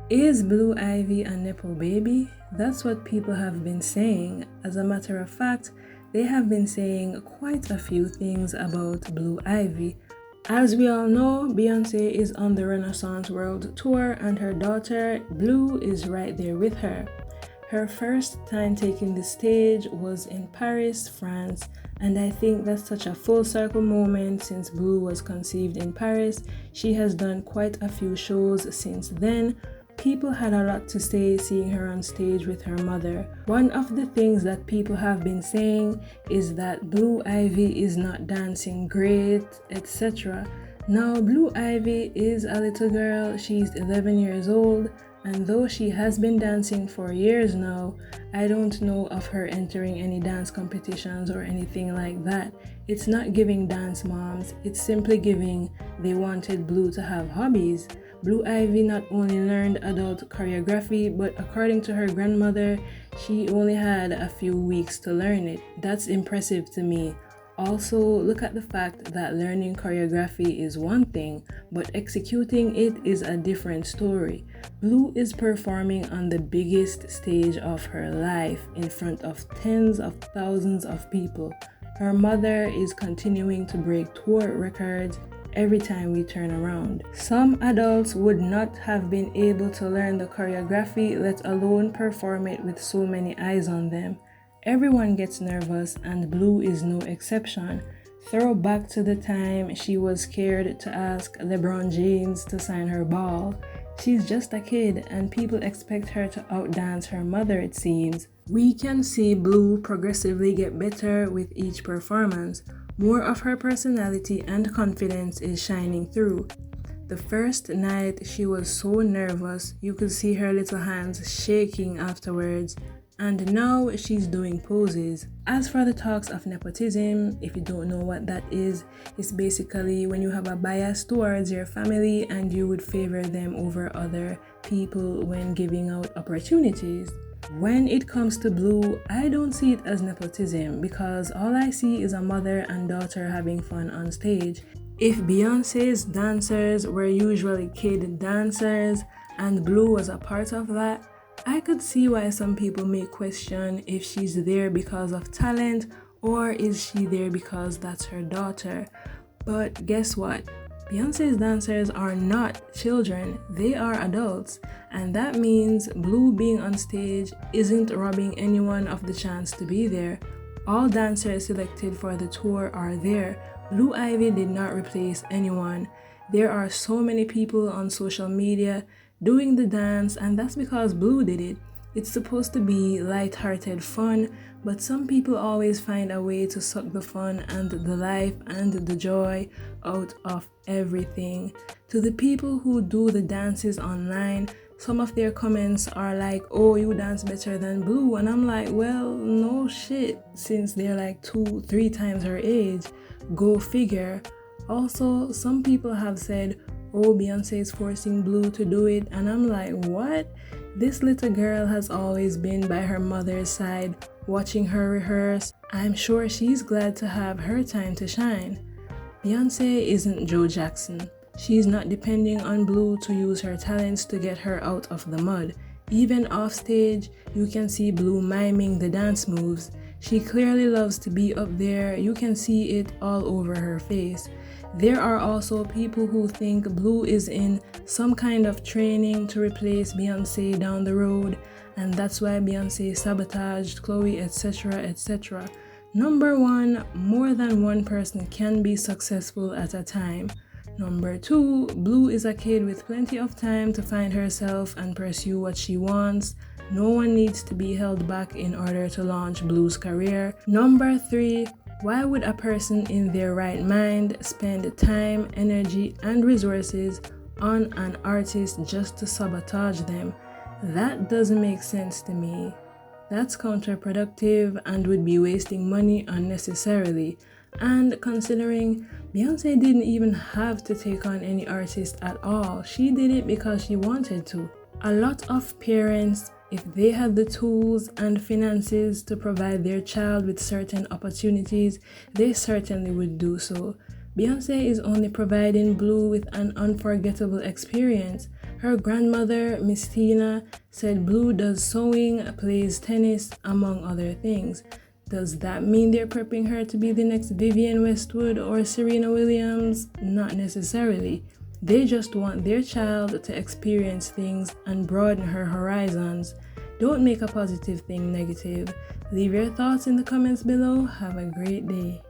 Is Blue Ivy a Nepo baby? That's what people have been saying. As a matter of fact, they have been saying quite a few things about Blue Ivy. As we all know, Beyonce is on the Renaissance World Tour and her daughter, Blue, is right there with her. Her first time taking the stage was in Paris, France, and I think that's such a full circle moment since Blue was conceived in Paris. She has done quite a few shows since then. People had a lot to say seeing her on stage with her mother. One of the things that people have been saying is that Blue Ivy is not dancing great, etc. Now, Blue Ivy is a little girl, she's 11 years old, and though she has been dancing for years now, I don't know of her entering any dance competitions or anything like that. It's not giving dance moms, it's simply giving they wanted Blue to have hobbies. Blue Ivy not only learned adult choreography, but according to her grandmother, she only had a few weeks to learn it. That's impressive to me. Also, look at the fact that learning choreography is one thing, but executing it is a different story. Blue is performing on the biggest stage of her life in front of tens of thousands of people. Her mother is continuing to break tour records every time we turn around. Some adults would not have been able to learn the choreography, let alone perform it with so many eyes on them. Everyone gets nervous, and Blue is no exception. Throw back to the time she was scared to ask LeBron James to sign her ball. She's just a kid, and people expect her to outdance her mother, it seems. We can see Blue progressively get better with each performance. More of her personality and confidence is shining through. The first night, she was so nervous, you could see her little hands shaking afterwards. And now she's doing poses. As for the talks of nepotism, if you don't know what that is, it's basically when you have a bias towards your family and you would favor them over other people when giving out opportunities. When it comes to Blue, I don't see it as nepotism because all I see is a mother and daughter having fun on stage. If Beyonce's dancers were usually kid dancers and Blue was a part of that, I could see why some people may question if she's there because of talent or is she there because that's her daughter. But guess what? Beyonce's dancers are not children, they are adults, and that means Blue being on stage isn't robbing anyone of the chance to be there. All dancers selected for the tour are there. Blue Ivy did not replace anyone. There are so many people on social media doing the dance, and that's because Blue did it. It's supposed to be light-hearted fun, but some people always find a way to suck the fun and the life and the joy out of everything. To the people who do the dances online, some of their comments are like, oh, you dance better than Blue, and I'm like, well, no shit, since they're like 2-3 times her age. Go figure. Also, some people have said, oh, Beyonce is forcing Blue to do it, and I'm like, what? This little girl has always been by her mother's side, watching her rehearse. I'm sure she's glad to have her time to shine. Beyonce isn't Joe Jackson. She's not depending on Blue to use her talents to get her out of the mud. Even off stage, you can see Blue miming the dance moves. She clearly loves to be up there. You can see it all over her face. There are also people who think Blue is in some kind of training to replace Beyonce down the road, and that's why Beyonce sabotaged Chloe, etc., etc. Number one, more than one person can be successful at a time. Number two, Blue is a kid with plenty of time to find herself and pursue what she wants. No one needs to be held back in order to launch Blue's career. Number three, why would a person in their right mind spend time, energy, and resources on an artist just to sabotage them? That doesn't make sense to me. That's counterproductive and would be wasting money unnecessarily. And considering Beyonce didn't even have to take on any artist at all, she did it because she wanted to. A lot of parents, if they had the tools and finances to provide their child with certain opportunities, they certainly would do so. Beyonce is only providing Blue with an unforgettable experience, Her grandmother, Miss Tina, said Blue does sewing, plays tennis, among other things. Does that mean they're prepping her to be the next Vivienne Westwood or Serena Williams? Not necessarily. They just want their child to experience things and broaden her horizons. Don't make a positive thing negative. Leave your thoughts in the comments below. Have a great day.